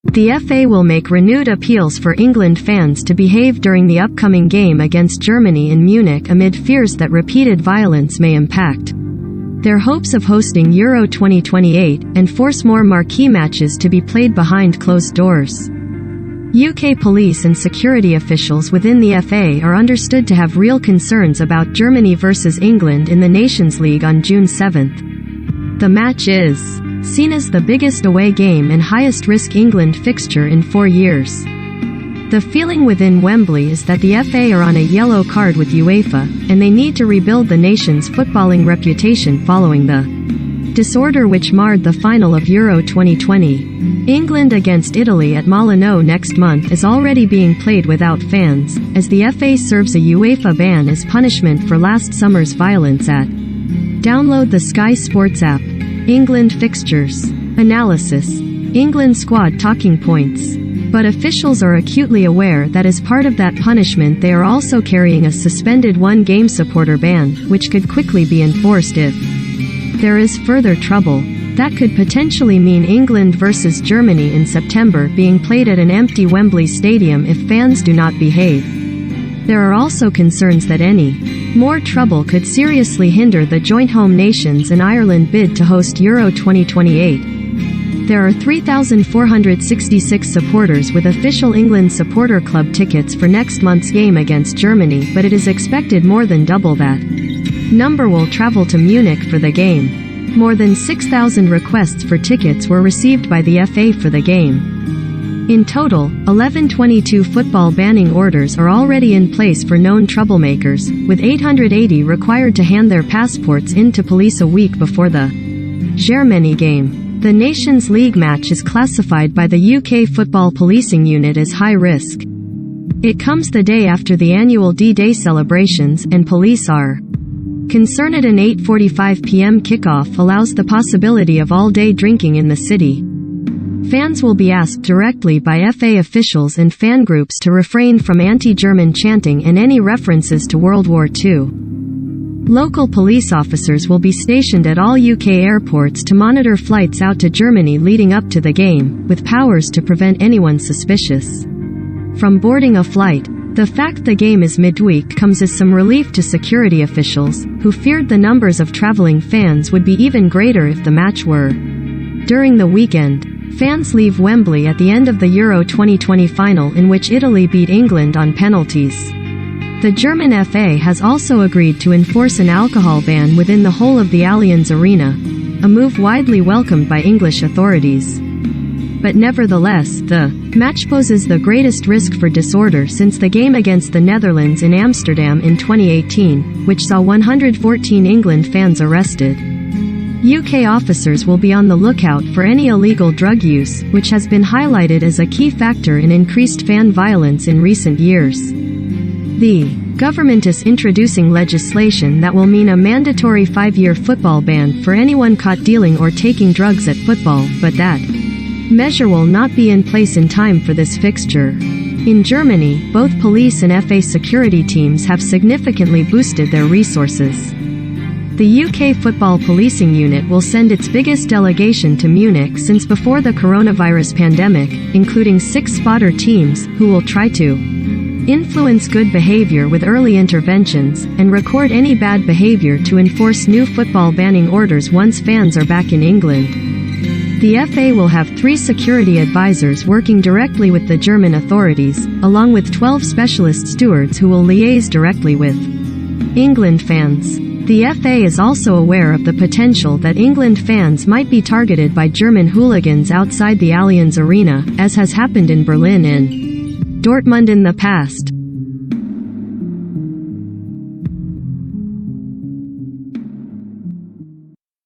The FA will make renewed appeals for England fans to behave during the upcoming game against Germany in Munich amid fears that repeated violence may impact their hopes of hosting Euro 2028 and force more marquee matches to be played behind closed doors. UK police and security officials within the FA are understood to have real concerns about Germany versus England in the Nations League on June 7. The match is seen as the biggest away game and highest-risk England fixture in 4 years. The feeling within Wembley is that the FA are on a yellow card with UEFA, and they need to rebuild the nation's footballing reputation following the disorder which marred the final of Euro 2020. England against Italy at Molineux next month is already being played without fans, as the FA serves a UEFA ban as punishment for last summer's violence at. Download the Sky Sports app. England fixtures. Analysis. England squad talking points. But officials are acutely aware that as part of that punishment they are also carrying a suspended one-game supporter ban, which could quickly be enforced if there is further trouble. That could potentially mean England versus Germany in September being played at an empty Wembley Stadium if fans do not behave. There are also concerns that any more trouble could seriously hinder the joint home nations and Ireland bid to host Euro 2028. There are 3,466 supporters with official England supporter club tickets for next month's game against Germany, but it is expected more than double that number will travel to Munich for the game. More than 6,000 requests for tickets were received by the FA for the game. In total, 1122 football banning orders are already in place for known troublemakers, with 880 required to hand their passports in to police a week before the Germany game. The Nations League match is classified by the UK Football Policing Unit as high risk. It comes the day after the annual D-Day celebrations, and police are concerned an 8:45 p.m. kickoff allows the possibility of all-day drinking in the city. Fans will be asked directly by FA officials and fan groups to refrain from anti-German chanting and any references to World War II. Local police officers will be stationed at all UK airports to monitor flights out to Germany leading up to the game, with powers to prevent anyone suspicious from boarding a flight. The fact the game is midweek comes as some relief to security officials, who feared the numbers of traveling fans would be even greater if the match were during the weekend. Fans leave Wembley at the end of the Euro 2020 final, in which Italy beat England on penalties. The German FA has also agreed to enforce an alcohol ban within the whole of the Allianz Arena, a move widely welcomed by English authorities. But nevertheless, the match poses the greatest risk for disorder since the game against the Netherlands in Amsterdam in 2018, which saw 114 England fans arrested. UK officers will be on the lookout for any illegal drug use, which has been highlighted as a key factor in increased fan violence in recent years. The government is introducing legislation that will mean a mandatory 5-year football ban for anyone caught dealing or taking drugs at football, but that measure will not be in place in time for this fixture. In Germany, both police and FA security teams have significantly boosted their resources. The UK Football Policing Unit will send its biggest delegation to Munich since before the coronavirus pandemic, including 6 spotter teams, who will try to influence good behavior with early interventions, and record any bad behavior to enforce new football banning orders once fans are back in England. The FA will have 3 security advisors working directly with the German authorities, along with 12 specialist stewards who will liaise directly with England fans. The FA is also aware of the potential that England fans might be targeted by German hooligans outside the Allianz Arena, as has happened in Berlin and Dortmund in the past.